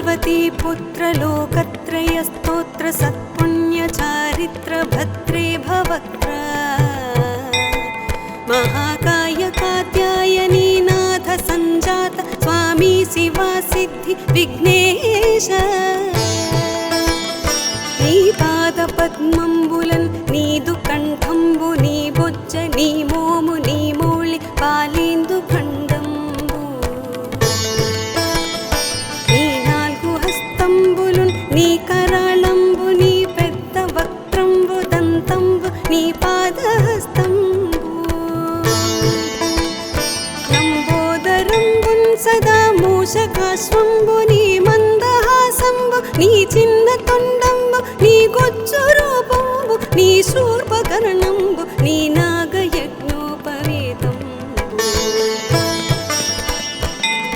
पार्वती पुत्र लोकत्रय स्तोत्र सत्पुण्य चारित्र भद्रे भवक्त्र महाकाय कात्यायनी नाथ संजात स्वामी शिवा सिद्धि विघ्नेश नी पाद पद्मंबुलन नीदु कंठंबु नी बोज्ज नी मोमु नी मोळि पालेंदु खंडंबु नी नाल्गु हस्तंबुलन नी कराळंबु नी पेद्द वक्त्रंबु दंतंबु नी पादहस्తంబు లంబోదరంబున్ సదా మూషకాశ్వంబు నీ మందహాసంబు నీ చిన్న తొండంబు నీ గొచ్చు రూపంబు నీ శూర్పకర్ణంబు నీ నాగయజ్ఞోపవీతంబు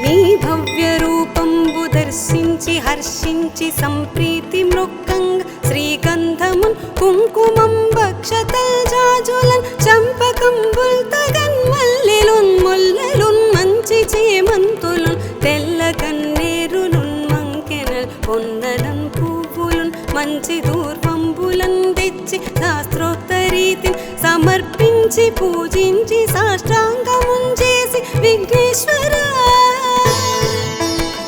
నీ భవ్య రూపంబు దర్శించి హర్షించి సంప్రీతి మృక్కంగ శ్రీగంధమున్ కుంకుమం భక్షతల్ జాజులన్ చంపకంబుల్ తగన్ మల్లెలున్ ముల్లెలున్ మంచి చేమంతులున్ తెల్ల కన్నేరులున్ మంకెనల్ పొన్నలం పువ్వులున్ మంచి దూర్వంబులన్ తెచ్చి శాస్త్రోక్త రీతిని సమర్పించి పూజించి సాష్టాంగమున్ చేసి విఘ్నేశ్వర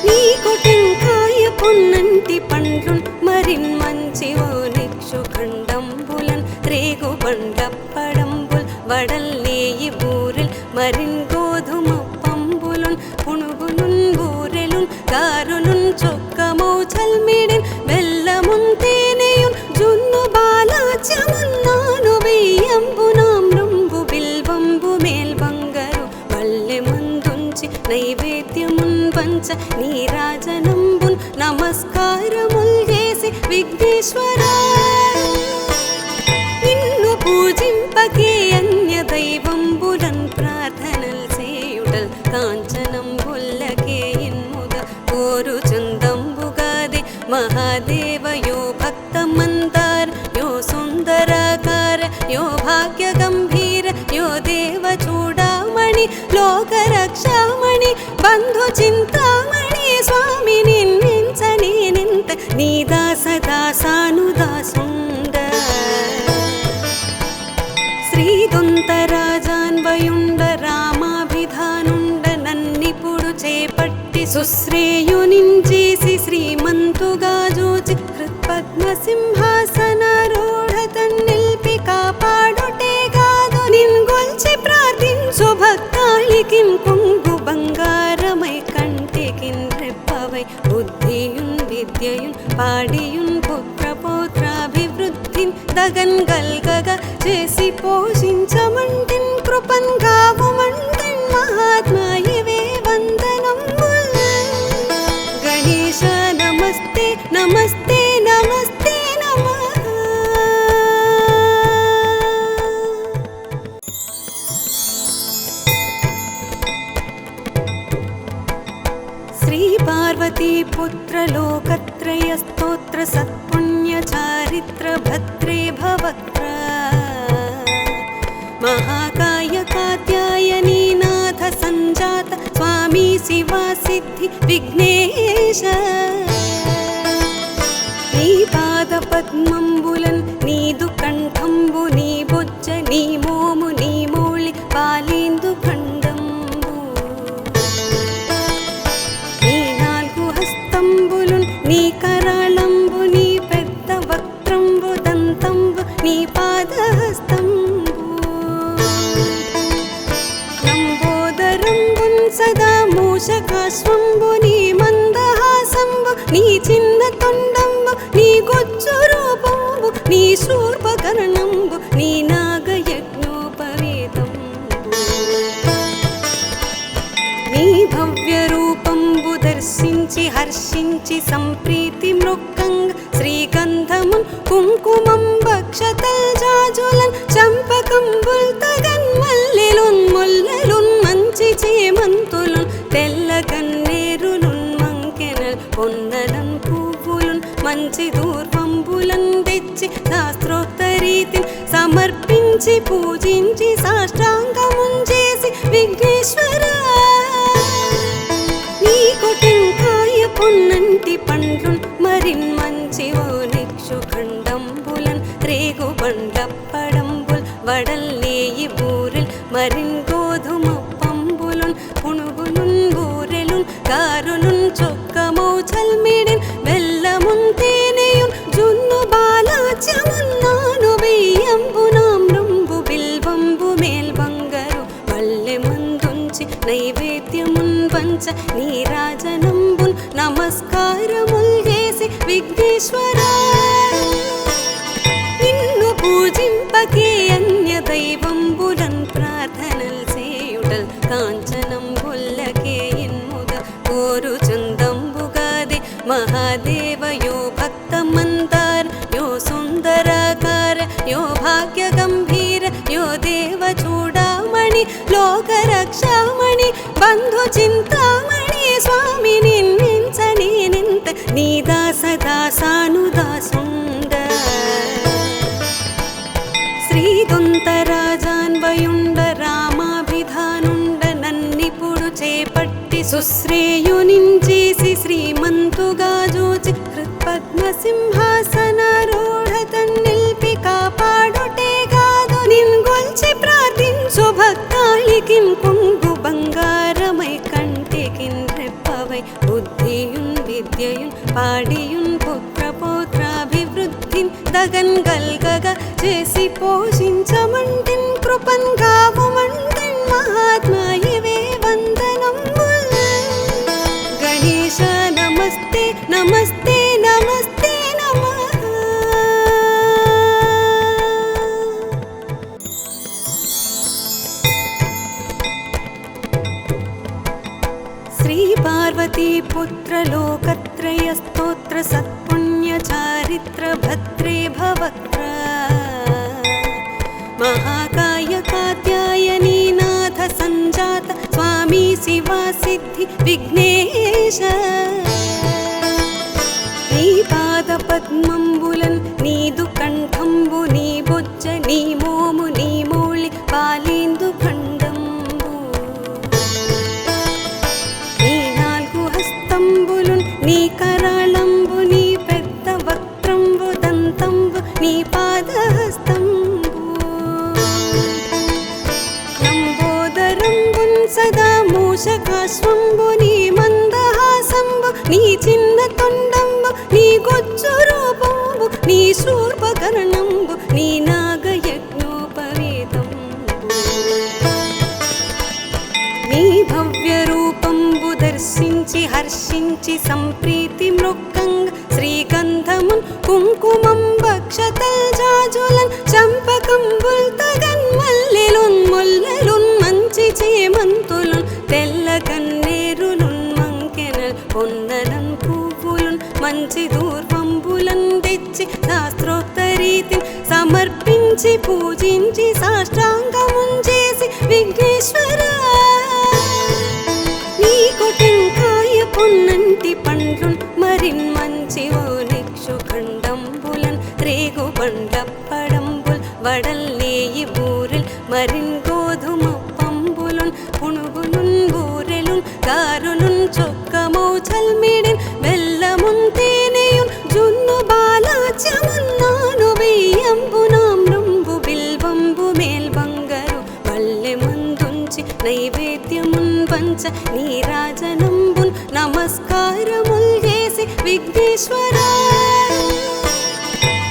నీకు టెంకాయ పొన్నంటి పండ్లున్ మరిన్ మంచి ఓ నిక్షు ఖండంబులన్ రేగు బండప్పడంబుల్ వడల్లేయి బూరెల్ మరిన్ గోధుమ పంబులున్ పుణుగులున్ బూరెలున్ గారులున్ చొక్కమౌ చల్మిడిన్ బెల్లమున్ తేనెయున్ జున్ను బాలాచ్యమున్ నాను వెయ్యంబు నామ్రంబు బిల్వంబు మేల్బంగరు వల్లె మందుంచి నైవేద్యమున్ పంచ నీరాజనంబున్ నమస్కారముల్ చేసి విఘ్నేశ్వర నిన్ను పూజింపకే అన్య దైవంబులన్ ప్రార్థనల్ చేయుటల్ కాంచనంబుల్లకే ఇన్ముద కోరు చందంబుగాదే మహాదేవ యో భక్త మందార యో సుందరాకార యో భాగ్య గంభీర యో దేవ చూడామణి లోక రక్షామణి బంధు చింతామణి స్వామి నిన్నించని నింత నీ దాస దాసానుదాసుండ శ్రీదొంతరాజాన్వయుండ రామాభిధానుండ నన్నిపుడు చేపట్టి సుశ్రేయునించేసి శ్రీమంతుగా జోచి హృత్పద్మసింహాసనారూఢ తన్నిల్పి కాపాడుటే కాదు నిన్గొల్చి ప్రార్థించు భక్తాళికిం కొంగు బంగారమై కంటికిన్ రెప్పవై బుద్ధియున్ విద్యయున్ పాడియున్ పుత్ర పౌత్రాభివృద్ధిన్ దగన్ గల్గగా చేసి పోషించమంటిన్ కృపన్ గావుమంటిన్ మహాత్మాయివే వందనంబుల్ గణేశ నమస్తే నమస్తే నమస్తే నమః శ్రీ పార్వతీ పుత్ర లోకత్రయ స్తోత్ర సత్పుణ్య చారిత్ర భద్రే భవక్త్ర महाकाय कात्यायनी नाथ संजात स्वामी शिवा सिद्धि विघ्नेश नी पाद पद्मंबुलन नीदु कंठंबु नी बोज्ज नी मोमु नी मोळि पालेंदु खंडंबु नी नाल्गु हस्तंबुलुन नी कराळंबु नी पेद्द वक्त्रंबु दंतंबु नी पादहस्తంబు సదా మూషకాశ్వంబు నీ మందహాసంబు నీ చిన్న తొండంబు నీ గొచ్చు రూపంబు నీ శూర్పకర్ణంబు నీ నాగయజ్ఞోపవీతంబు నీ భవ్య రూపంబు దర్శించి హర్షించి సంప్రీతి మృక్కంగ శ్రీగంధమున్ కుంకుమం భక్షతల్ జాజులన్ చంపకంబుల్ తగన్ మల్లెలున్ ముల్లెలున్ మంచి చేమంతులున్ తెల్ల కన్నేరులున్ మంకెనల్ పొన్నలం పువ్వులున్ మంచి దూర్వంబులన్ తెచ్చి శాస్త్రోక్త రీతిని సమర్పించి పూజించి సాష్టాంగమున్ చేసి విఘ్నేశ్వర నీకు టెంకాయ పొన్నంటి పండ్లు వడల్లేయి బూరెల్ మరిన్ గోధుమ పంబులున్ పునుగులున్ బూరెలున్ గారులున్ చొక్కమౌ చల్మిడిన్ బెల్లమున్ తేనెయున్ జున్ను బాలాచ్యమున్నాను బియ్యంబు నామ్రంబు బిల్వంబు మేల్బంగరు వల్లె మందుంచి నైవేద్యమున్ పంచ నీరాజనంబున్ నమస్కారముల్ చేసి విఘ్నేశ్వరా నిన్ను పూజింపకే అన్య దైవంబులన్ ప్రార్థనల్ చేయుటల్ కాంచనంబుల్లకే ఇన్ముద కోరుచుందంబుగాదే మహాదేవయో భక్తమందార యో సుందరాకార యో భాగ్య గంభీర యో దేవ చూడామణి లోకరక్షామణి బంధు చింతామణి స్వామి నిన్నించని నింత నీ దాసదాసానుదాసుండ శ్రీదొంతరాజాన్వయుండ రామాభిధానుండ నన్నిపుడు చేపట్టి సుశ్రేయునించేసి శ్రీమంతుగా జోచి హృత్పద్మసింహాసనారూఢ తన్నిల్పి కాపాడుటే కాదు నిన్గొల్చి ప్రార్థించు భక్తాళికిన్ కొంగు బంగారమై కంటికిన్ రెప్పవై బుద్ధియున్ విద్యయున్ పాడియున్ పుత్ర పౌత్రాభివృద్ధిన్ దగన్ గల్గగ చేసి పోషించమంటిన్ కృపన్ గావుమంటిన్ మహాత్మాయివే వందనంబుల్ గణేశ నమస్తే నమస్తే నమస్తే నమః శ్రీ పార్వతీ పుత్ర లోకత్రయ స్తోత్ర సత్పుణ్య చారిత్ర భద్రే భవక్త్ర మహాకాయ కాత్యాయనీ నాథ సంజాత స్వామి శివా సిద్ధి విఘ్నేశ నీ పాద పద్మంబులన్ నీదు కంఠంబు నీ బొజ్జ నీ మోము నీ మౌళి పాలేందు ఖండంబు నీ నాలుగు హస్తంబులున్ నీ కరాళంబు నీ పెద్ద వక్త్రంబు దంతంబు నీ పాదహస్తంబు లంబోదరంబున్ సదా మూషకాశ్వంబు నీ మందహాసంబు నీ చిన్న తొండంబు నీ గొజ్జు రూపంబు నీ శూర్పకర్ణంబు నీ నాగయజ్ఞోపవేతంబు నీ భవ్య రూపంబు దర్శించి హర్షించి సంప్రీతి మృక్కంగ శ్రీగంధమున్ కుంకుమం భక్షతల్ జాజులన్ చంపకంబుల్ తగన్ మల్లెలున్ ముల్లెలున్ మంచి చేమంతులున్ తెల్ల గన్నేరులున్ మంకెనల్ పొన్నలన్ పువ్వులున్ మంచి దూర్వంబులన్ తెచ్చి శాస్త్రోక్త రీతిని సమర్పించి పూజించి సాష్టాంగమున్ చేసి విఘ్నేశ్వరా నీకు టెంకాయ పొన్నంటి పండ్లున్ మరిన్ మంచి ఓనిక్షు ఖండంబులన్ రేగు బండప్పడంబుల్ వడల్లేయి బూరెల్ మరిన్ గోధుమ పంబులున్ పునుగులున్ బూరెలున్ గారులున్ చొక్కమౌ చల్మిడిన్ బెల్లమున్ తేనెయున్ జున్ను బాలాచ్యమున్నాను బియ్యంబు నామ్రంబు బిల్వంబు మేల్బంగరు వల్లె మందుంచి నైవేద్యమున్ పంచ నీరాజనంబున్ నమస్కారముల్ చేసి విఘ్నేశ్వరా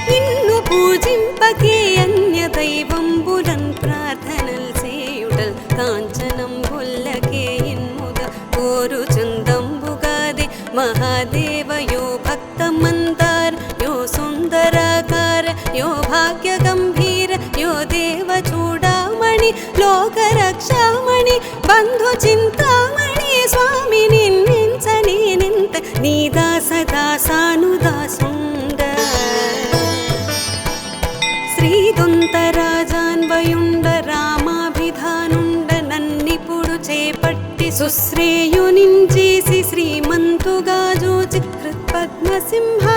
నిన్ను పూజింపకే అన్య దైవంబులన్ ప్రార్థనల్ చేయుటల్ కాంచనంబుల్లకే ఇన్ముద కోరుచుందంబుగాదే మహాదేవయో భక్తమందార యో సుందరాకార యో భాగ్య గంభీర యో దేవ చూడామణి లోకరక్షామణి బంధు చింతామణి స్వామి నిన్నించని నింత నీ దాసదాసానుదాసుండ శ్రీదొంతరాజాన్వయుండ రామాభిధానుండ నన్నిపుడు చేపట్టి సుశ్రేయునించేసి శ్రీమంతుగా జోచి హృత్పద్మసింహాసనారూఢ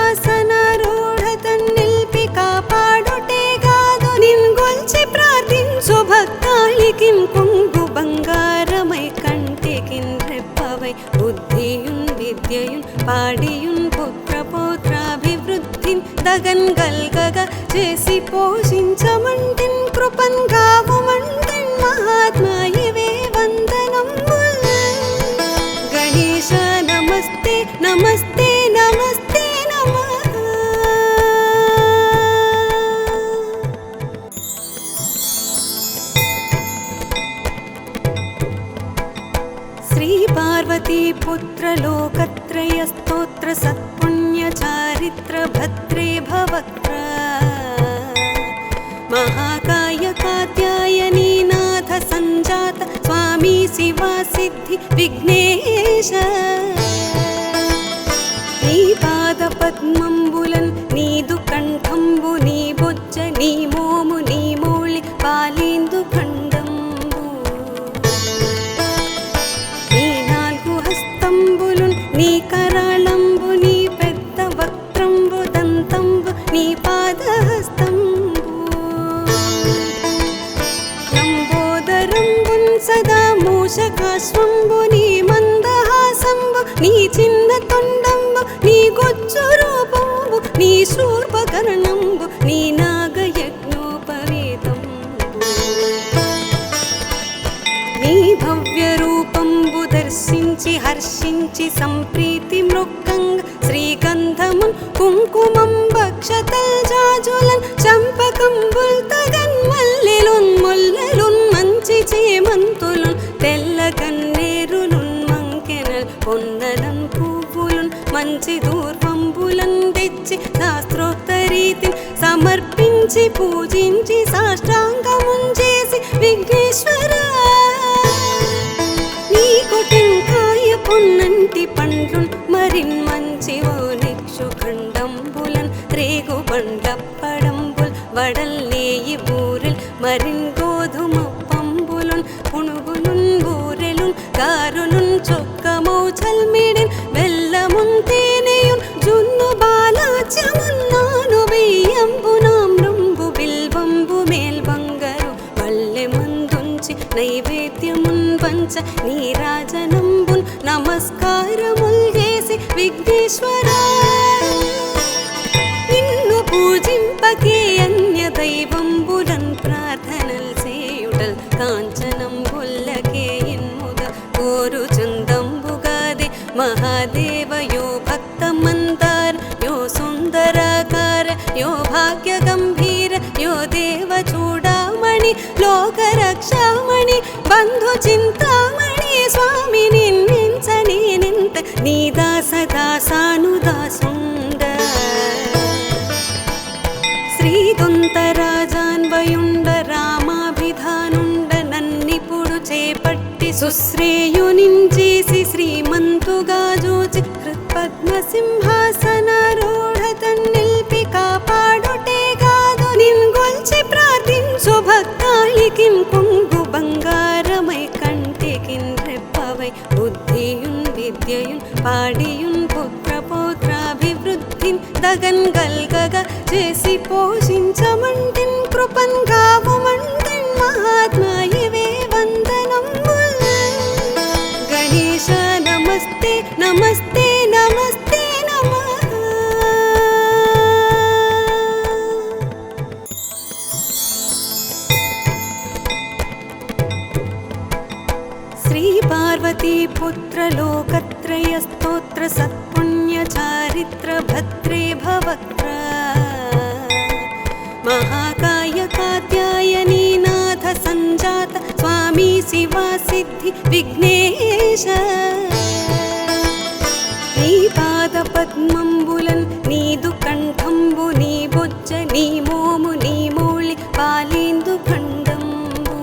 తన్నిల్పి కాపాడుటే కాదు నిన్గొల్చి ప్రార్థించు భక్తాళికిన్ కొంగు బంగారమై కంటికిన్ రెప్పవై బుద్ధియున్ విద్యయున్ పాడియున్ పుత్ర పౌత్రాభివృద్ధిన్ దగన్ గల్గగ చేసి పోషించమంటిన్ కృపంగావుమంటిన్ మహాత్మా ఇవే వందనంబుల్ గణేశ నమస్తే నమస్తే నమస్తే నమః. శ్రీ పార్వతీ పుత్ర లోకత్రయ స్తోత్ర సత్పుణ్య చారిత్ర భద్రే భవక్త్ర మహాకాయ కాత్యాయనీ నాథ సంజాత స్వామి శివా సిద్ధి విఘ్నేశ. నీ పాద పద్మంబులన్ నీదు కంఠంబు నీ బొజ్జ నీ మోము నీ మౌళి పాలేందు ఖండంబు నీ నాలుగు హస్తంబులున్ నీ కరాళంబు నీ పెద్ద వక్త్రంబు దంతంబు నీ పాదహస్తంబు లంబోదరంబున్ సదా మూషకాశ్వంబు నీ మందహాసంబు నీ చిన్న తొండంబు నీ గొజ్జు రూపంబు నీ శూర్పకర్ణంబు నీ నాగయజ్ఞోపవేతంబు నీ భవ్య రూపంబు దర్శించి హర్షించి సంప్రీతి మృక్కంగ శ్రీగంధమున్ కుంకుమం భక్షతల్ జాజులన్ చంపకంబుల్ తగన్ మల్లెలున్ ముల్లెలున్ మంచి చేమంతులున్ తెల్ల గన్నేరులున్ మంకెనల్ పొన్నలన్ పువ్వులున్ మంచి దూర్వంబులన్ తెచ్చి శాస్త్రోక్త రీతిని సమర్పించి పూజించి సాష్టాంగమున్ చేసి విఘ్నేశ్వర నీకు టెంకాయ పొన్నంటి పండ్లున్ మరిన్ మంచి ఓ నిక్షు ఖండంబులన్ రేగు బండప్పడంబుల్ వడల్ నేయి బూరెల్ మరిన్ గోధుమ పంబులున్ పునుగులున్ బూరెలున్ గారులున్ చొక్కమౌ చల్మిడిన్ బెల్లమున్ తేనెయున్ జున్ను బాలాచ్యమున్ నాను బియ్యంబు నామ్రంబు బిల్వంబు మేల్బంగరు పల్లె మందుంచి నైవేద్యమున్ పంచ నీరాజనంబున్ నమస్కారముల్ చేసి విఘ్నేశ్వర నిన్ను పూజింపకే అన్య దైవంబులన్ ప్రార్థనల్ చేయుటల్ కాంచనంబుల్లకే ఇన్ముద కోరు చందంబుగాదే మహాదేవ యో భక్త మందార యో సుందరాకార యో భాగ్య గంభీర యో దేవ చూడామణి లోక రక్షామణి బంధు చింతామణి స్వామి నిన్నించని నింత నీ దాస దాసానుదాసుండ శ్రీదొంతరాజాన్వయుండ రామాభిధానుండ నన్నిపుడు చేపట్టి సుశ్రేయునించేసి శ్రీమంతుగా జూచి హృత్పద్మసింహాసనారూఢ తన్నిల్పి కాపాడుటే కాదు నిన్గొల్చి ప్రార్థించు భక్తాళికిన్ కొంగు బంగారమై కంటికిన్ రెప్పవై బుద్ధియున్ విద్యయున్ పాడియున్ పుత్ర పౌత్రాభివృద్ధిన్ దగన్ గల్గగా చేసి పోషించమంటిన్ కృపంగావుమంటిన్ మహాత్మా ఇవే వందనంబుల్ గణేశ నమస్తే నమస్తే నమస్తే నమః. శ్రీ పార్వతీ పుత్ర లోకత్రయ స్తోత్ర సత్పుణ్య చారిత్ర భద్రే భవక్త్ర మహాకాయ కాత్యాయనీ నాథ సంజాత స్వామి శివా సిద్ధి విఘ్నేశ. నీ పాద పద్మంబులన్ నీదు కంఠంబు నీ బొజ్జ నీ మోము నీ మౌళి పాలేందు ఖండంబు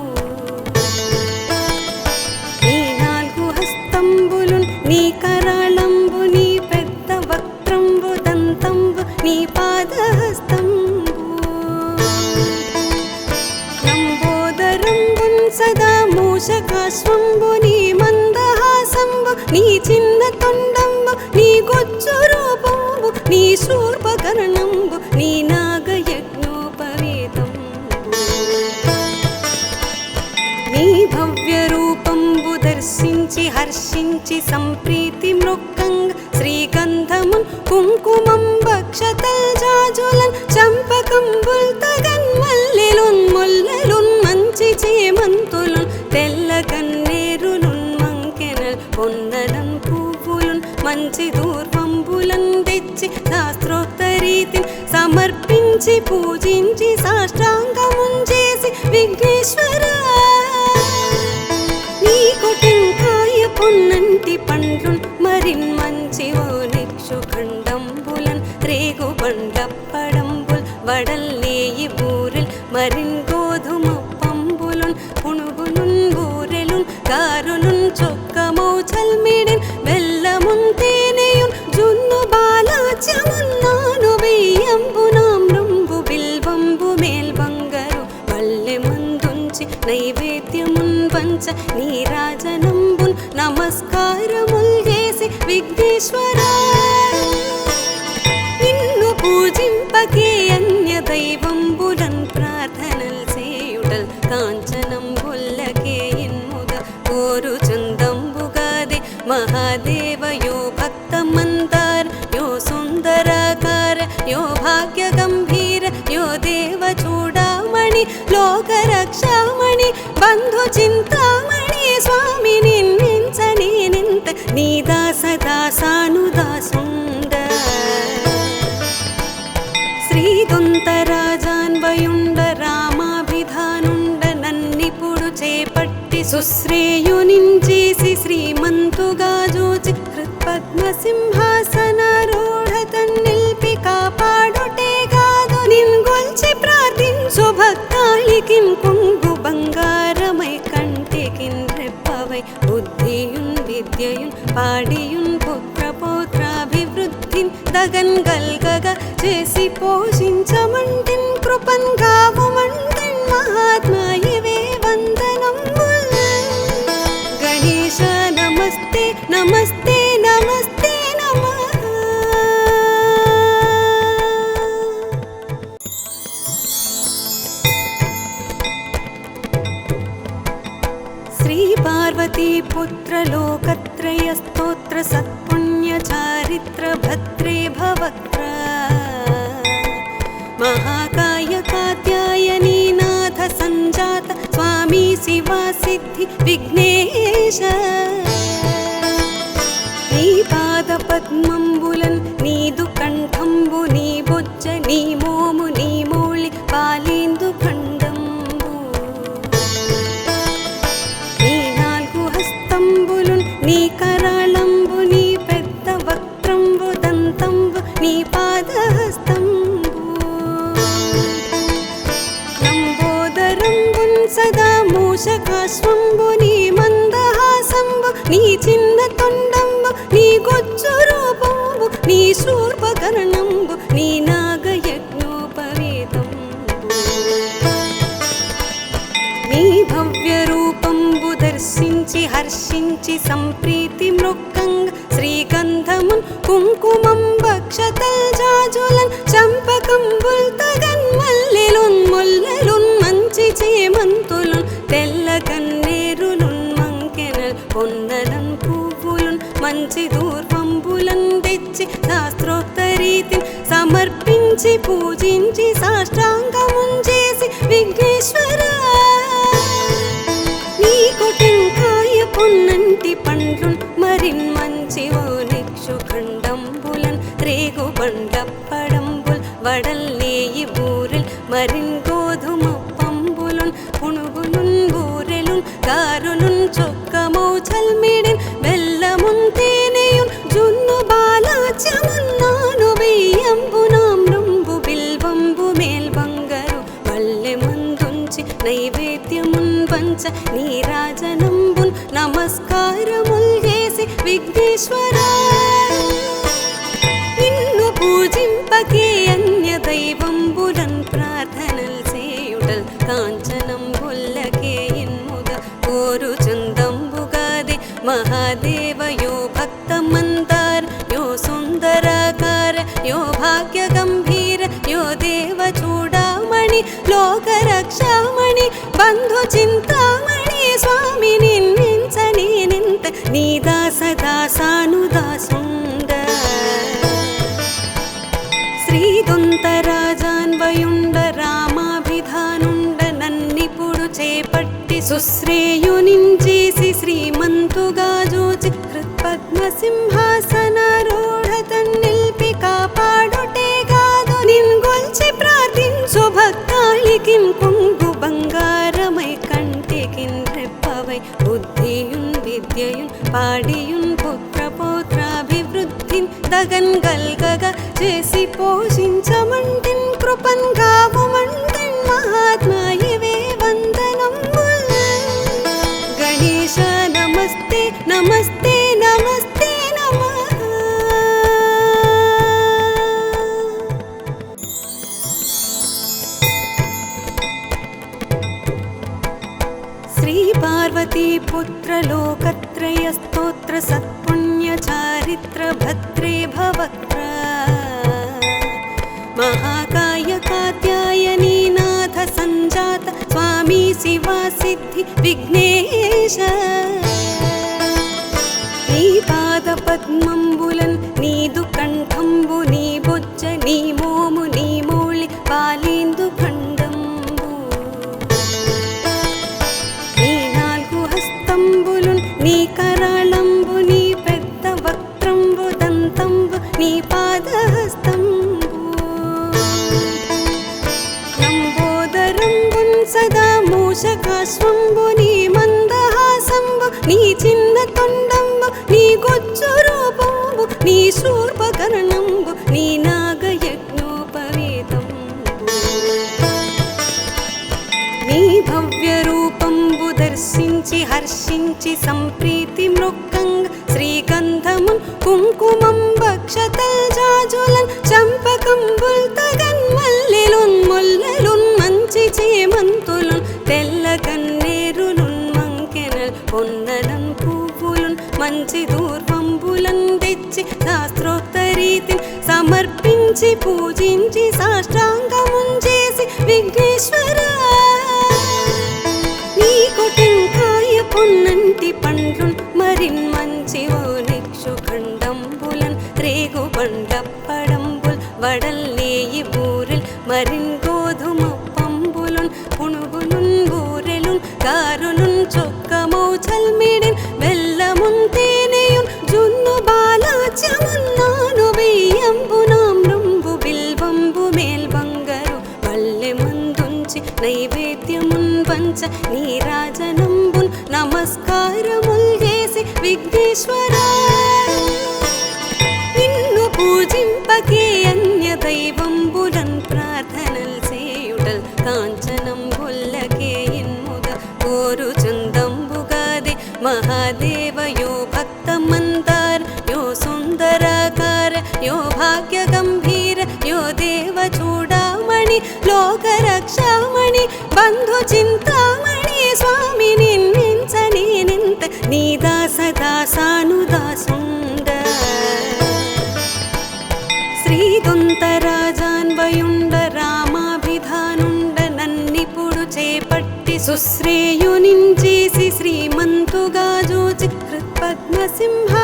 నీ నాలుగు హస్తంబులున్ నీ కరాళంబు నీ పెద్ద వక్త్రంబు దంతంబు నీ పాదహస్తంబు లంబోదరంబున్ సదా మూషకాశ్వంబు నీ మందహాసంబు నీ చిన్న తొండంబు నీ గొజ్జు రూపంబు నీ శూర్పకర్ణంబు నీ నాగయజ్ఞోపవేతంబు నీ భవ్య రూపంబు దర్శించి హర్షించి సంప్రీతి మృక్కంగ శ్రీగంధమున్ కుంకుమం భక్షతల్ జాజులన్ చంపకంబుల్ తగన్ మల్లెలున్ ముల్లెలున్ మంచి దూర్వంబులం తెచ్చి శాస్త్రోక్త రీతిని సమర్పించి పూజించి సాష్టాంగముంచేసి విఘ్నేశ్వర నీకు టెంకాయ పొన్నంటి పండ్లున్ మరిన్ మంచి ఓ నిక్షు ఖండంబులన్ రేగు బండప్పడంబుల్ వడల్లేయి బూరెల్ మరిన్ గోధుమ పంబులున్ పుణుగులున్ బూరెలున్ గారులున్ చొక్కమౌ చల్మిడిన్ బెల్లమున్ తేనెయున్ జున్ను బాలాచ్యమున్నాను వెయ్యంబునామ్రంబు బిల్వంబు మేల్బంగరు వల్లె మందుంచి నైవేద్యమున్ వంచ నీరాజనంబున్ నమస్కారముల్ చేసి విఘ్నేశ్వర నిన్ను పూజింపకే అన్య దైవంబులన్ ప్రార్థనల్ చేయుటల్ కాంచనంబుల్లకే ఇన్ముద కోరు చందంబుగాదే మహాదేవయో భక్తమందార యో సుందరాకార యో భాగ్య గంభీర యో దేవ చూడామణి లోకరక్షామణి బంధు చింతామణి స్వామి నిన్నించని నింత నీ దాస దాసానుదాసుండ శ్రీదొంతరాజాన్వయుండ రామాభిధానుండ నన్నిపుడు చేపట్టి సుశ్రేయునించేసి శ్రీమంతుగా జోచి హృత్పద్మ సింహాసనారూఢ తన్నిల్పి కాపాడుటే కాదు నిన్గొల్చి ప్రార్థించు భక్తాళికిన్ కొంగు బంగారమై కంటికిన్ రెప్పవై బుద్ధియున్ విద్యయున్ పాడియున్ పుత్ర పౌత్రాభివృద్ధిన్ దగన్ గల్గగ చేసి పోషించమంటిన్ కృపన్ గావుమంటిన్ మహాత్మాయివే వందనంబుల్ గణేశ నమస్తే నమస్తే నమస్తే నమః శ్రీ పార్వతీ పుత్ర లోకత్రయ స్తోత్ర సత్పుణ్య చారిత్ర భద్రే భవక్త్ర మహాకాయ కాత్యాయనీ నాథ సంజాత స్వామి శివా సిద్ధి విఘ్నేశ నీ పాద పద్మంబులన్ నీదు కంఠంబు నీ బొజ్జ నీ మోము నీ మౌళి పాలేందు ఖండంబు నీ నాలుగు హస్తంబులున్ నీ కరాళంబు నీ పెద్ద వక్త్రంబు దంతంబు నీ పాదహస్తంబు లంబోదరంబున్ సదా మూషకాశ్వంబు నీ మందహాసంబు నీ చిన్న తొండంబు నీ గొజ్జు రూపంబు నీ శూర్పకర్ణంబు నీ నాగయజ్ఞోపవేతంబు నీ భవ్య రూపంబు దర్శించి హర్షించి సంప్రీతి మృక్కంగ శ్రీగంధమున్ కుంకుమం భక్షతల్ జాజులన్ చంపకంబుల్ తగన్ మల్లెలున్ ముల్లెలున్ మంచి చేమంతులున్ తెల్ల గన్నేరులున్ మంకెనల్ పొన్నలన్ పువ్వులున్ మంచి దూర్వంబులన్ తెచ్చి శాస్త్రోక్త రీతిని సమర్పించి పూజించి సాష్టాంగముంచేసి విఘ్నేశ్వర నీకు టెంకాయ పొన్నంటి పండ్లున్ మరిన్ మంచి ఓ నిక్షు ఖండంబులన్ రేగు బండప్పడంబుల్ వడల్లేయి బూరెల్ మరిన్ గోధుమ పంబులున్ పుణుగులున్ బూరెలున్ గారులున్ చొక్కమౌ చల్మిడిన్ బెల్లమున్ తేనెయున్ జున్ను బాలాచ్యమున్నాను వెయ్యంబునామ్రంబు బిల్వంబు మేల్బంగరు వల్లె మందుంచి నైవేద్యమున్ వంచ నీరాజనంబున్ నమస్కారముల్ చేసి విఘ్నేశ్వర నిన్ను పూజింపకే అన్య దైవంబులన్ ప్రార్థనల్ చేయుటల్ కాంచనంబుల్లకే ఇన్ముద కోరు చందంబుగాదే మహాదేవయో భక్తమందార యో సుందరాకార యో భాగ్య గంభీర యో దేవ చూడామణి లోకరక్షామణి బంధు చింతామణి స్వామి నిన్నించని నింత నీ దాస దాసానుదాసుండ శ్రీదొంతరాజాన్వయుండ రామాభిధానుండ నన్నిపుడు చేపట్టి సుశ్రేయునించేసి శ్రీమంతుగా జోచి పద్మసింహాసనారూఢ తన్నిల్పి కాపాడుటే గాదు నిన్గొల్చి ప్రార్థించు భక్తాళికిన్ కొంగు బంగారమై కంటికిన్ రెప్పవై బుద్ధియున్ విద్యయున్ పాడియున్ పుత్ర పౌత్రాభివృద్ధిన్ దగన్ గల్గగా చేసి పోషించమంటిన్ కృపన్ గావుమంటిన్ మహాత్మా ఇవే వందనంబుల్ గణేశ నమస్తే నమస్తే నమస్తే నమః. శ్రీ పార్వతీ పుత్ర లోకత్రయ స్తోత్ర సత్పుణ్య చారిత్ర భద్రే భవక్త్ర మహాకాయ కాత్యాయనీ నాథ సంజాత స్వామి శివా సిద్ధి విఘ్నేశ నీ పాద పద్మంబులన్ నీదు కంఠంబు నీ బొజ్జ నీ మోము నీ మౌళి పాలేందు ఖండంబు నీ నాలుగు హస్తంబులున్ నీ కరాళంబు నీ పెద్ద వక్త్రంబు దంతంబు నీ పాదహస్తంబు లంబోదరంబున్ సదా మూషకాశ్వంబు నీ మందహాసంబు నీ చిన్న తొండంబు నీ గొజ్జు రూపంబు నీ శూర్పకర్ణంబు నీ నాగయజ్ఞోపవేతంబు నీ భవ్య రూపంబు దర్శించి హర్షించి సంప్రీతి మృక్కంగ శ్రీగంధమున్ కుంకుమం భక్షతల్ జాజులన్ చంపకంబుల్ తగన్ మల్లెలున్ ముల్లెలున్ మంచి చేమంతులున్ తెల్ల గన్నేరులున్ మంకెనల్ పొన్నలన్ పువ్వులున్ మంచి దూర్వంబులన్ తెచ్చి శాస్త్రోక్త రీతిని సమర్పించి పూజించి సాష్టాంగమున్ చేసి విఘ్నేశ్వర నీ కొటెంకాయ పొన్నంటి పండ్లున్ మరిన్ మంచి ఓ నిక్షు ఖండంబులన్ రేగు బండప్పడంబుల్ వడల్ నేయి బూరెల్ మరిన్ గోధుమ పంబులున్ పుణుగులున్ బూరెలున్ గారులున్ చొక్కమౌ చల్మిడిన్ బెల్లమున్ తేనెయున్ జున్ను బాలాచ్యమున్నాను వెయ్యంబు నామ్రంబు బిల్వంబు మేల్బంగరు పల్లె మందుంచి నైవేద్యమున్ పంచ నీరాజనంబున్ నమస్కారముల్ చేసి విఘ్నేశ్వర నిన్ను పూజింపకే అన్య దైవంబులన్ ప్రార్థనల్ చేయుటల్ కాంచనంబుల్లకే ఇన్ముద కోరు చందంబుగాదే మహాదేవ యో భక్త మందార యో సుందరాకార యో భాగ్య గంభీర యో దేవ చూడామణి లోక రక్షామణి బంధు చింతామణి స్వామి నిన్నించని నింత నీ దాస దాసానుదాసుండ శ్రీదొంతరాజాన్వయుండ రామాభిధానుండ నన్నిపుడు చేపట్టి సుశ్రేయునించేసి శ్రీమంతుగా జూచి పద్మసింహాసనారూఢ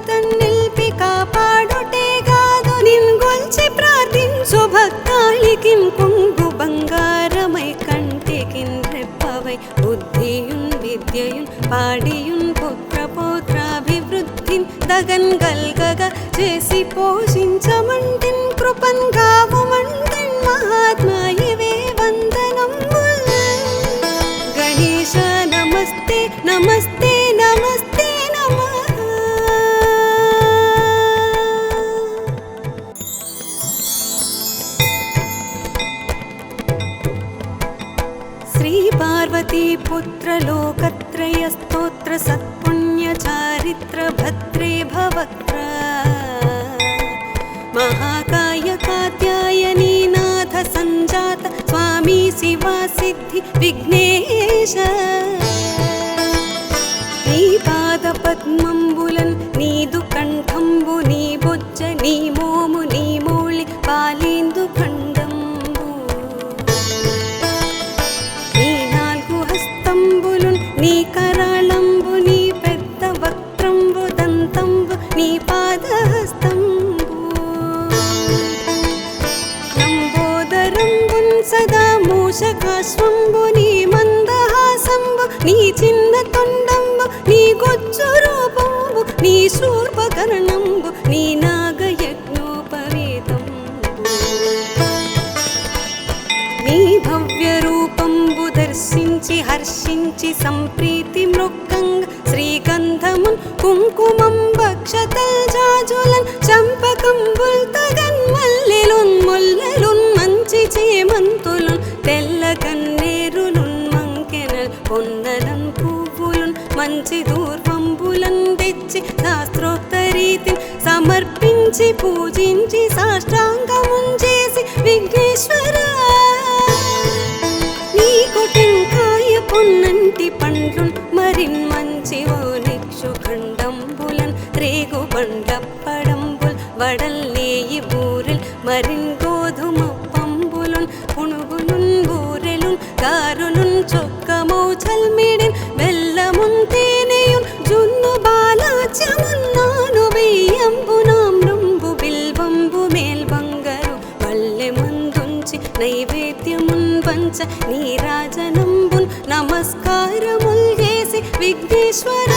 తన్నిల్పి కాపాడుటే గాదు నిన్గొల్చి ప్రార్థించు భక్తాళికిన్ కొంగు బంగారమై కంటికిన్ రెప్పవై బుద్ధియున్ విద్యయున్ పాడియున్ పుత్ర పౌత్రాభివృద్ధిన్ దగన్ గల్గగా చేసి పోషించమంటిన్ కృపన్ గావుమంటిన్ మహాత్మా ఇవే వందనంబుల్ గణేశ నమస్తే నమస్తే నమస్తే నమః. శ్రీ పార్వతీ పుత్ర లోకత్రయ స్తోత్ర సత్పుణ్య చారిత్ర భద్రే భవక్త్ర మహాకాయ కాత్యాయనీ నాథ సంజాత స్వామి శివా సిద్ధి విఘ్నేశ నీ పాద పద్మంబులన్ నీదు కంఠంబు నీ బొజ్జ నీ మోము నీ మౌళి పాలేందు ఖండంబు నీ నాలుగు హస్తంబులున్ నీ కరాళంబు నీ పెద్ద వక్త్రంబు దంతంబు నీ పాదహస్తంబు లంబోదరంబున్ సదా మూషకాశ్వంబు నీ మందహాసంబు నీ చిన్న తొండంబు నీ గొజ్జు రూప శూర్పకర్ణంబు నీ నాగయజ్ఞోపవేతంబు నీ భవ్య రూపంబు దర్శించి హర్షించి సంప్రీతి మృక్కంగ శ్రీగంధమున్ కుంకుమం భక్షతల్ జాజులన్ చంపకంబుల్ తగన్ మల్లెలున్ ముల్లెలున్ మంచి చేమంతులున్ తెల్ల కన్నేరులున్ మంకెనల్ పొన్నలం పువ్వులున్ మంచి దూర్వంబులన్ తెచ్చి శాస్త్రోక్త రీతిని సమర్పించి పూజించి సాష్టాంగమున్ చేసి విఘ్నేశ్వర నీకు టెంకాయ పొన్నంటి పండ్లున్ మరిన్ మంచి ఓనిక్షు ఖండంబులన్ రేగు బండప్పడంబుల్ వడల్లేయి బూరెల్ మరిన్ గోధుమ పంబులున్ పుణుగులున్ బూరెలున్ గారులున్ చొక్కమౌ చల్మిడిన్ బెల్లమున్ తేనెయున్ జున్ను బాలాచ్యమున్ నాను బియ్యంబు నామ్రంబు బిల్వంబు మేల్బంగరు వల్లె మందుంచి నైవేద్యమున్ పంచ నీరాజనంబున్ నమస్కారముల్ చేసి విఘ్నేశ్వర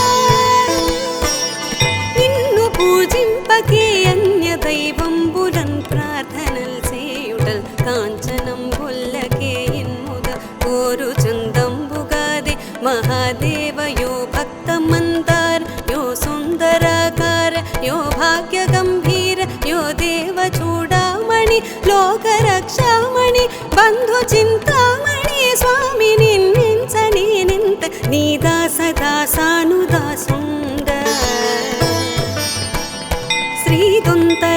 నిన్ను పూజింపకే అన్య దైవంబులన్ ప్రార్థనల్ చేయుటల్ కాంచనంబుల్లకే ఇన్ముద కోరు చందంబుగాదే మహాదేవ యో భక్త మందార యో సుందరాకార యో భాగ్య గంభీర యో దేవ చూడామణి లోక రక్షామణి బంధు చింతామణి స్వామి నిన్నించని నింత నీ దాస దాసానుదాసుండ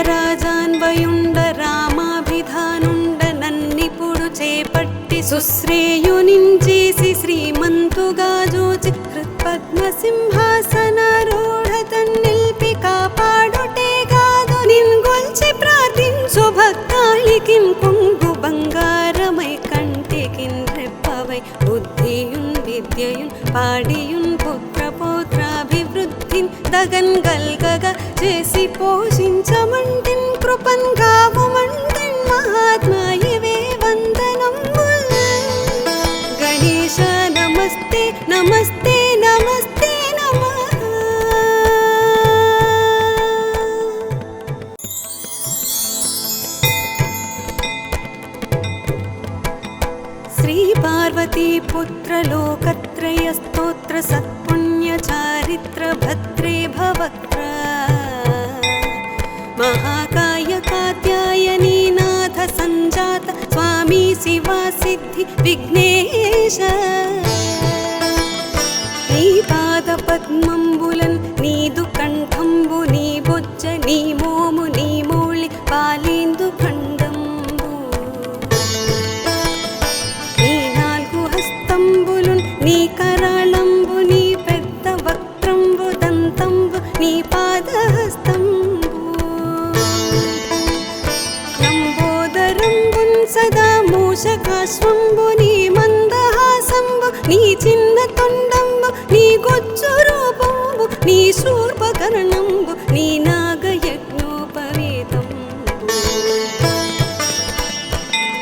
శ్రీదొంతరాజాన్వయుండ రామాభిధానుండ నన్నిపుడు చేపట్టి సుశ్రేయునించేసి శ్రీమంతుగా జోచి హృత్పద్మ సింహాసనారూఢ తన్నిల్పి కాపాడుటే కాదు నిన్గొల్చి ప్రార్థించు భక్తాళికిం కొంగు బంగారమై కంటికిన్ రెప్పవై బుద్ధియున్ విద్యయున్ పాడియున్ పుత్ర పౌత్రాభివృద్ధిన్ దగన్ గల్గగా చేసి పోషించమంటిన్ కృపన్ గావుమంటిన్ మహాత్మాయివే వందనంబుల్ గణేశ నమస్తే నమస్తే నమస్తే నమః శ్రీ పార్వతీ పుత్ర లోకత్రయ స్తోత్ర సత్పుణ్య చారిత్ర భద్రే భవక్త్ర మహాకాయ కాత్యాయనీ నాథ సంజాత స్వామి శివా సిద్ధి విఘ్నేశ నీ పాద పద్మంబులన్ నీదు కంఠంబు నీ బొజ్జ నీ మోము నీ మౌళి పాలేందు ఖండంబు నీ నాలుగు హస్తంబులున్ నీ కరాళంబు నీ పెద్ద వక్త్రంబు దంతంబు నీ పాదహస్తంబు లంబోదరంబున్ సదా మూషకాశ్వంబు నీ మందహాసంబు నీ చిన్న తొండంబు నీ గొజ్జు రూపంబు నీ శూర్పకర్ణంబు నీ నాగయజ్ఞోపవేతంబు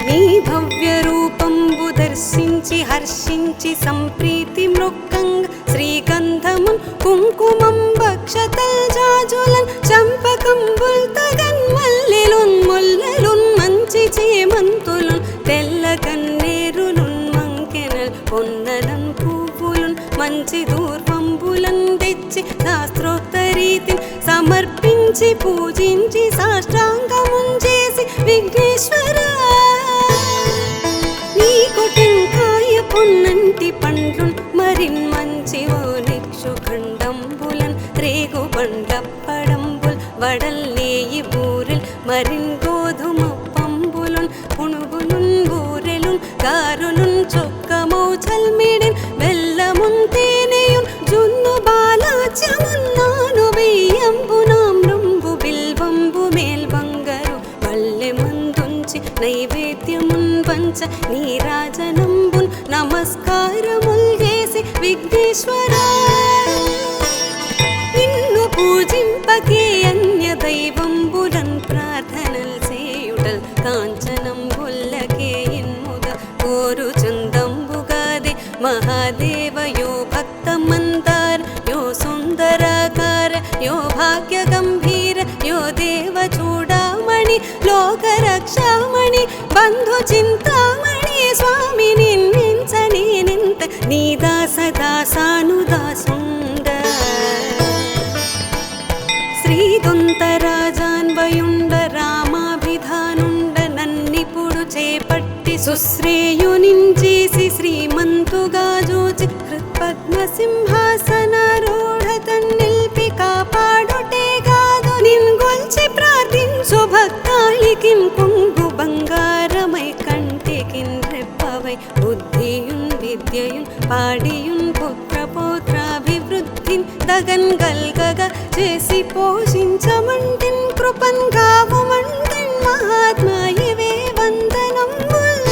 నీ భవ్య రూపంబు దర్శించి హర్షించి సంప్రీతి మృక్కంగ శ్రీగంధమున్ కుంకుమం భక్షతల్ జాజులన్ చంపకంబుల్ తగన్ మల్లెలున్ ముల్లెలున్ మంచి చేమంతులున్ తెల్ల కన్నేరులున్ మంకెనల్ పొన్నలం పువ్వులున్ మంచి దూర్వంబులన్ తెచ్చి శాస్త్రోక్త రీతిని సమర్పించి పూజించి సాష్టాంగమున్ చేసి విఘ్నేశ్వర నీకు టెంకాయ పొన్నంటి పండ్లున్ మరిన్ మంచి ఓనిక్షు ఖండంబులన్ రేగు బండప్పడంబుల్ వడల్లేయి బూరెల్ మరిన్ గోధుమ పంబులున్ పుణుగులున్ బూరెలున్ గారులున్ చొక్కమౌ చల్మిడిన్ బెల్లమున్ తేనెయున్ జున్ను బాలాచ్యమున్ నాను బియ్యంబు నామ్రంబు బిల్వంబు మేల్బంగరు వల్లె మందుంచి నైవేద్యమున్ పంచ నీరాజనంబున్ నమస్కారముల్ చేసి విఘ్నేశ్వర నిన్ను పూజింపకే అన్య దైవంబులన్ ప్రార్థనల్ చేయుటల్ కాంచనంబుల్లకే ఇన్ముద కోరు చందంబుగాదే మహాదేవ యో భక్త మందార యో సుందరాకార యో రక్షామణి బంధు చింతామణి స్వామి నిన్నెంచనేనెంత నీ దాసదాసానుదాసుండ శ్రీదొంతరాజాన్వయుండ రామాభిధానుండ నన్నిపుడు చేపట్టి సుశ్రేయునించేసి శ్రీమంతుగా జోచి హృత్పద్మసింహాసనారూఢ తన్నిల్పి కాపాడుటే కాదు నిన్గొల్చి ప్రార్థించు భక్తాళికిన్ కొంగు బంగారమై కంటికిన్ రెప్పవై బుద్ధియున్ విద్యయున్ పాడియున్ పుత్రపౌత్రాభివృద్ధిన్ దగన్ గల్గగ చేసి పోషించమంటిన్ కృపన్ గావుమంటిన్ మహాత్మా ఇవే వందనంబుల్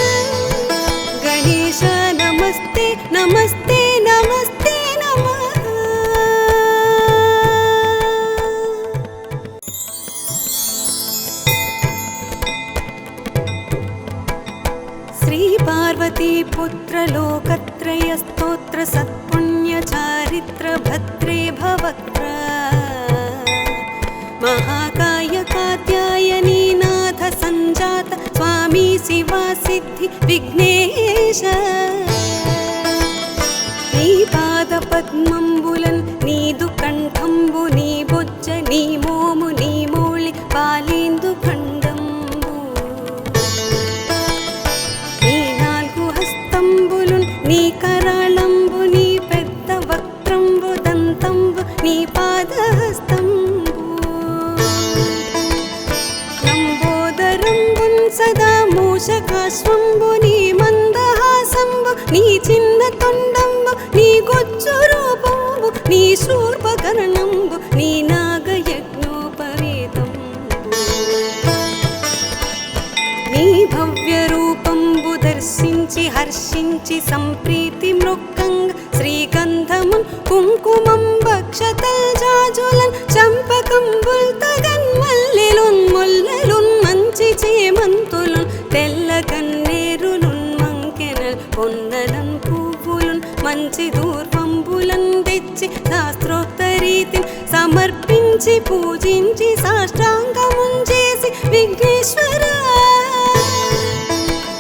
గణేశ నమస్తే నమస్తే నమస్తే నమః. శ్రీ పార్వతీ పుత్ర లోకత్రయ స్తోత్ర సత్పుణ్య చారిత్ర భద్రే భవక్త్ర మహాకాయ కాత్యాయనీ నాథ సంజాత స్వామి శివా సిద్ధి విఘ్నేశ నీ పాద పద్మంబులన్ నీదు కంఠంబు నీ బొజ్జ నీ మోము నీ మోళి పాలేందు ఖండంబు నీ నాలుగు హస్తంబులున్ నీ కరాళంబు నీ పెద్ద వక్త్రంబు దంతంబు నీ పాదహస్తంబు లంబోదరంబున్ సదా మూషకాశ్వంబు నీ మందహాసంబు నీ చిన్న తొండంబు నీ గొజ్జు రూపంబు నీ శూర్పకర్ణంబు నీ నాగయజ్ఞోపవేతంబు నీ భవ్య రూపంబు దర్శించి హర్షించి సంప్రీతి మృక్కంగ శ్రీగంధమున్ కుంకుమం భక్షతల్ జాజులన్ చంపకంబుల్ తగన్ మల్లెలున్ ముల్లెలున్ మంచి చేమంతులున్ తెల్ల కన్నేరులున్ మంకెనల్ పొన్నలన్ పువ్వులున్ మంచి దూర్వంబులన్ తెచ్చి శాస్త్రోక్త రీతిని సమర్పించి పూజించి సాష్టాంగమున్ చేసి విఘ్నేశ్వర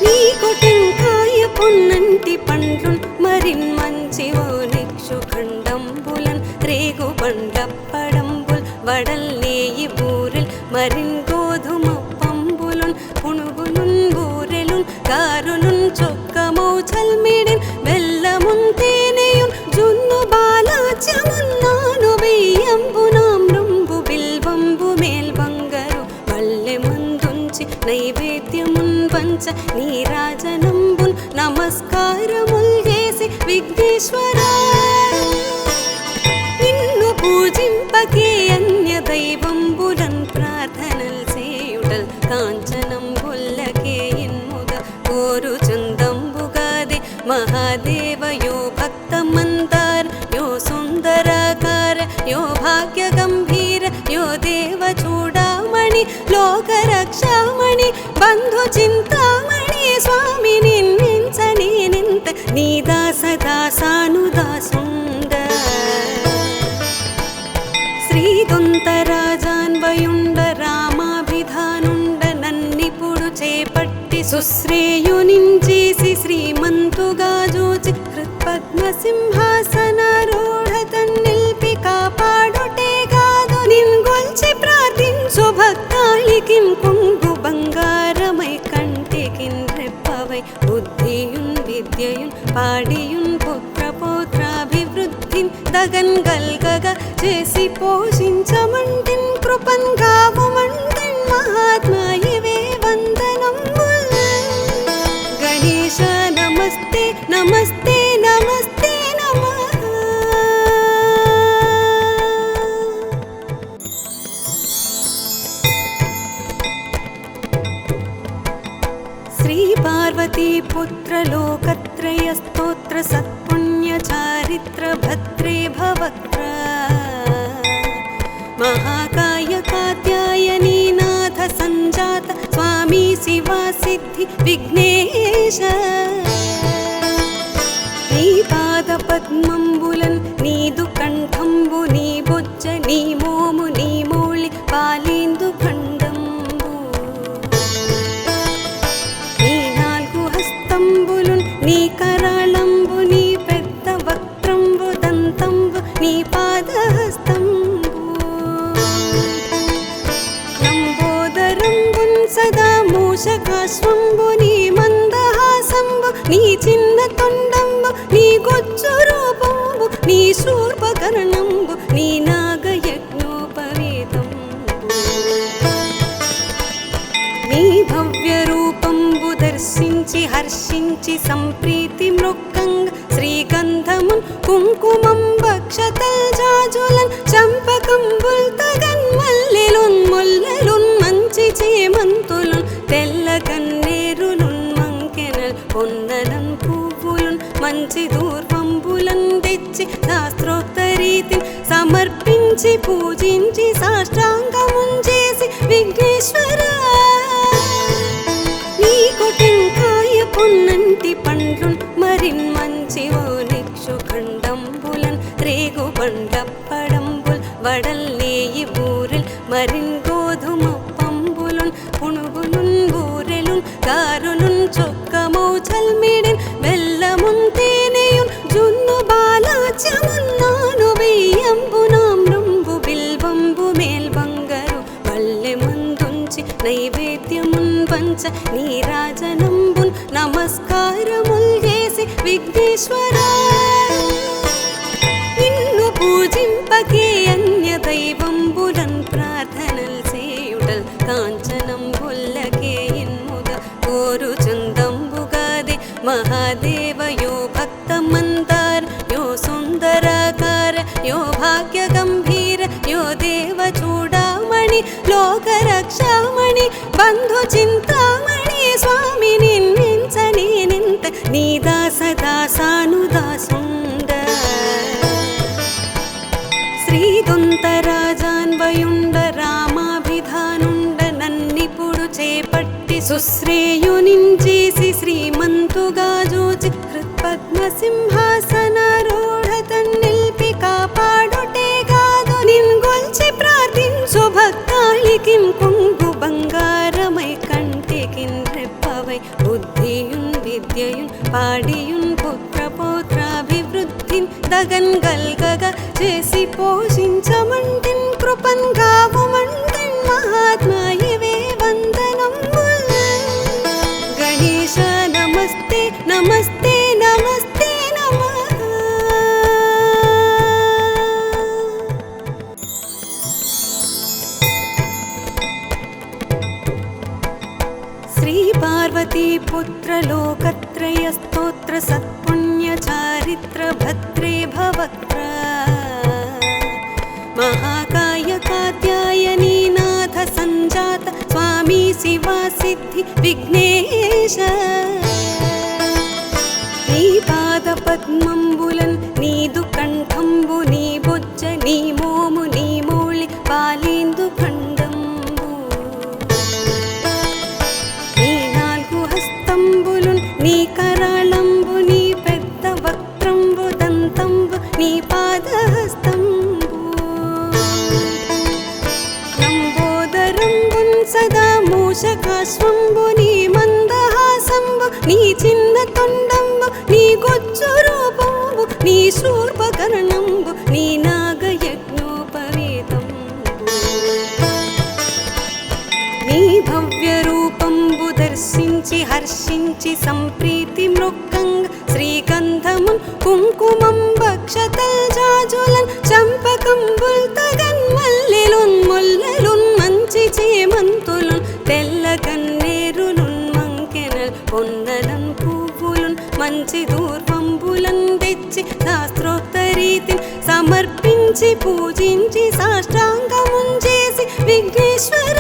నీకు టెంకాయ పొన్నంటి పండ్లున్ మరిన్ మంచి ఓనిక్షు ఖండంబులన్ రేగు బండప్పడంబుల్ వడల్ నేయి బూరెల్ మరిన్ గోధుమ పంబులున్ పునుగులున్ బూరెలున్ గారులున్ చొక్కమౌ చల్మిడిన్ బెల్లమున్ తేనెయున్ జున్ను బాలాచ్యమున్ నాను వెయ్యంబునామ్రంబు బిల్వంబు మేల్బంగరు వల్లె మందుంచి నైవేద్యమున్ పంచ నీరాజనంబున్ నమస్కారముల్ చేసి విఘ్నేశ్వర నిన్ను పూజింపకే అన్య దైవంబులన్ ప్రార్థనల్ చేయుటల్ కాంచనంబుల్లకే ఇన్ముద కోరు చందంబుగాదే మహాదేవ యో భక్త మందార యో సుందరాకార యో భాగ్య గంభీర యో దేవ చూడామణి లోక రక్షామణి బంధు చింతామణి స్వామి నిన్నెంచనేనెంత నీ దాసదాసానుదాసుండ శ్రీదొంతరాజాన్వయుండ రామాభిధానుండ నన్నిపుడు చేపట్టి సుశ్రేయునించేసి శ్రీమంతుగా జోచి హృత్పద్మసింహాసనారూఢ తన్నిల్పి కాపాడుటే కాదు నిన్గొల్చి ప్రార్థించు భక్తాళికిన్ కొంగు బంగారమై కంటికిన్ రెప్పవై బుద్ధియున్ విద్యయున్ పాడియున్ పుత్రపౌత్రాభివృద్ధిన్ దగన్ గల్గగ చేసి పోషించమంటిన్ కృపన్ గావుమంటిన్ మహాత్మా ఇవే వందనంబుల్ గణేశ నమస్తే నమస్తే నమస్తే నమః. శ్రీ పార్వతీ పుత్ర లోకత్రయ స్తోత్ర సత్పుణ్య చారిత్ర భద్రే భవక్త్ర మహాకాయ కాత్యాయనీ నాథ సంజాత స్వామి శివా సిద్ధి విఘ్నేశ నీ పాద పద్మంబులన్ నీదు కంఠంబు నీ బొజ్జ నీ మోము నీ మోళి పాలేందు ఖండంబు నీ పాదహస్తంబు లంబోదరంబున్ సదా మూషకాశ్వంబు నీ మందహాసంబు నీ చిన్న తొండంబు నీ గొచ్చు రూపంబు నీ శూర్పకర్ణంబు నీ నాగయజ్ఞోపవేతంబు నీ భవ్య రూపంబు దర్శించి హర్షించి సంప్రీతి మృక్కంగ శ్రీగంధమున్ కుంకుమం భక్షతల్ జాజులన్ చంపకంబుల్ తగన్ మల్లెలున్ ముల్లెలున్ మంచి చేమంతులున్ తెల్ల గన్నేరులున్ మంకెనల్ పొన్నలన్ పువ్వులున్ మంచి దూర్వంబులన్ తెచ్చి శాస్త్రోక్త రీతిని సమర్పించి పూజించి సాష్టాంగమున్ చేసి విఘ్నేశ్వర నీకు టెంకాయ పొన్నంటి పండ్లున్ మరిన్ మంచివో నిక్షు ఖండంబులన్ రేగు బండప్పడంబుల్ వడల్ నేయి బూరెల్ మరిన్ గోధుమ పంబులున్ పుణుగులున్ బూరెలున్ గారులున్ చొక్కమౌ చల్మిడిన్ బెల్లమున్ తేనెయున్ జున్ను బాలాచ్యమున్నాను వెయ్యంబు నామ్రంబు బిల్వంబు మేల్బంగరు పల్లె మందుంచి నైవేద్యమున్ పంచ నీరాజనంబున్ నమస్కారముల్ చేసి విఘ్నేశ్వర నిన్ను పూజింపకే అన్య దైవంబులన్ ప్రార్థనల్ చేయుటల్ కాంచనంబుల్లకే ఇన్ముద కోరు చందంబుగాదే మహాదేవ యో భక్త మందార యో సుందరాకార యో భాగ్య గంభీర యో దేవ చూడామణి లోక రక్షామణి బంధు చింతామణి స్వామి నిన్నించని నింత నీ దాస దాసానుదాసుండ శ్రీదొంతరాజాన్వయుండ రామాభిధానుండ నన్నిపుడు చేపట్టి సుశ్రేయునించేసి శ్రీమంతుగా జూచి హృత్పద్మసింహాసనారూఢ తన్నిల్పి కాపాడుటే గాదు నిన్గొల్చి ప్రార్థించు భక్తాళికిన్ కొంగు బంగారమై కంటికిన్ రెప్పవై బుద్ధియున్ విద్యయున్ పాడియున్ పుత్ర పౌత్రాభివృద్ధిన్ దగన్ గల్గగా చేసి పోషించమంటిన్ కృపన్ గావుమంటిన్ మహాత్మాయవే వందనంబుల్ గణేశ నమస్తే నమస్తే నమస్తే నమః శ్రీ పార్వతీ పుత్ర లోకత్రయ స్తోత్ర సత్పుణ్య చారిత్ర భద్రే భవక్త్ర మహాకాయ కాత్యాయనీ నాథ సంజాత స్వామి శివా సిద్ధి విఘ్నేశ నీ పాద పద్మంబులన్ నీదు కంఠంబు నీ బొజ్జ నీ మోము నీ మౌళి పాలేందు ఖండంబు నీ నాలుగు హస్తంబులున్ నీ కరాళంబు నీ పెద్ద వక్త్రంబు దంతంబు నీ పాదహస్తంబు లంబోదరంబున్ సదా మూషకాశ్వంబు నీ మందహాసంబు నీ చిన్న తొండంబు నీ గొచ్చు రూపంబు నీ శూర్పకర్ణంబు నీ నాగయజ్ఞోపవేతంబు నీ భవ్య రూపంబు దర్శించి హర్షించి సంప్రీతి మృక్కంగ శ్రీగంధమున్ కుంకుమం భక్షతల్ జాజులన్ చంపకంబుల్ తగన్ మల్లెలున్ ముల్లెలున్ మంచి చేమంతులున్ తెల్ల గన్నేరులున్ మంకెనల్ పొన్నలన్ పువ్వులున్ మంచి దూర్వంబులన్ తెచ్చి శాస్త్రోక్త రీతిని సమర్పించి పూజించి సాష్టాంగమున్ చేసి విఘ్నేశ్వర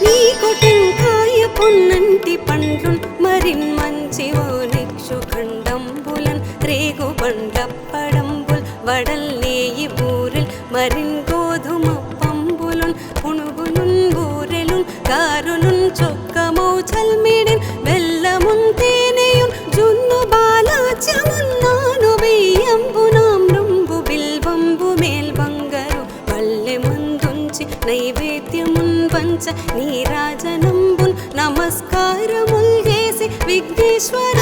నీకు టెంకాయ పొన్నంటి పండ్లున్ మరిన్ మంచివో నిక్షు ఖండంబులన్ రేగు బండప్పడంబుల్ వడల్ నేయి బూరెల్ మరిన్ గోధుమ పంబులున్ పుణుగులున్ బూరెలున్ గారులున్ చొక్కమౌ చల్మిడిన్ బెల్లమున్ తేనెయున్ జున్ను బాలాచ్యమున్నాను వెయ్యంబు నామ్రంబు బిల్వంబు మేల్బంగరు పల్లె మందుంచి నైవేద్యమున్ పంచ నీరాజనంబున్ నమస్కారముల్ చేసి విఘ్నేశ్వర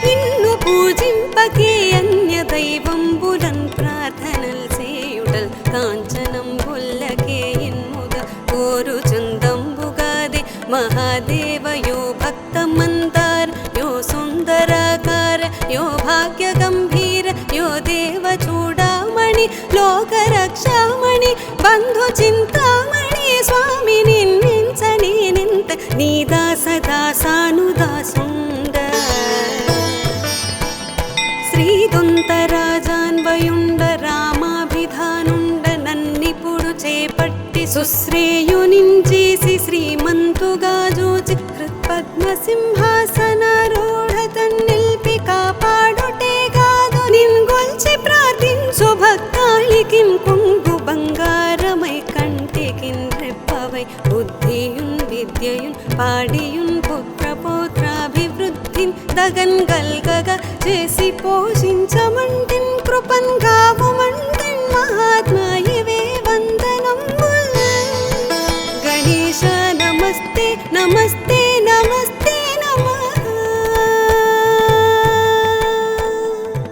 నిన్ను పూజింపకే లోకరక్షామణి బంధు చింతామణి స్వామి నిన్నించని నింత నీ దాసదాసానుదాసుండ శ్రీదొంతరాజాన్వయుండ రామాభిధానుండ నన్నిపుడు చేపట్టి సుశ్రేయునించేసి శ్రీమంతుగా జూచి హృత్పద్మసింహాసనారూఢ తన్నిల్పి కాపాడుటే కాదు నిన్గొల్చి ప్రార్థించు భక్తాళికిం కొంగు బంగారమై కంటికిన్ రెప్పవై బుద్ధియున్ విద్యయున్ పాడియున్ పుత్రపౌత్రాభివృద్ధిన్ దగన్ గల్గగా చేసి పోషించమంటిన్ కృపన్ గావుమంటిన్ మహాత్మ